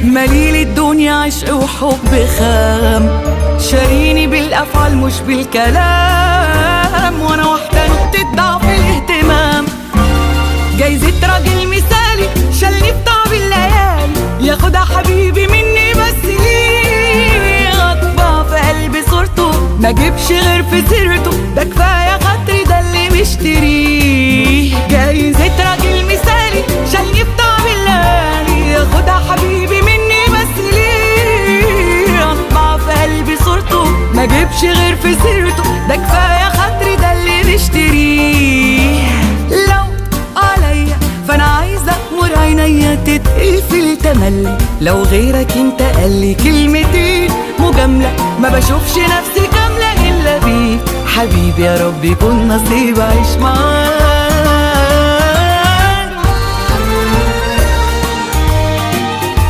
مليل الدنيا عشق وحب خام، شاريني بالافعال مش بالكلام، وانا واحده نقطه ضعف الاهتمام. جايزة راجل مثالي شالني في طعم الليالي، ياخدها حبيبي مني بس ليه اطبع في قلبي صورته، ما جيبش غير في سيرته، ده كفايه خاطري ده اللي مشتريه. جايزة راجل مثالي شالني في طعم الليالي، ياخدها حبيبي مني بس ليه اطبع في قلبي صورته، ما جيبش غير في سيرته، ده كفايه خاطري ده اللي مشتريه. لو عليا فانا عايزه امر عينيا تتقفل تملي، لو غيرك انت قالي كلمتين مجامله، ما بشوفش نفسي كامله الا بيك حبيبي، يا رب يكون نصيب اعيش معاك.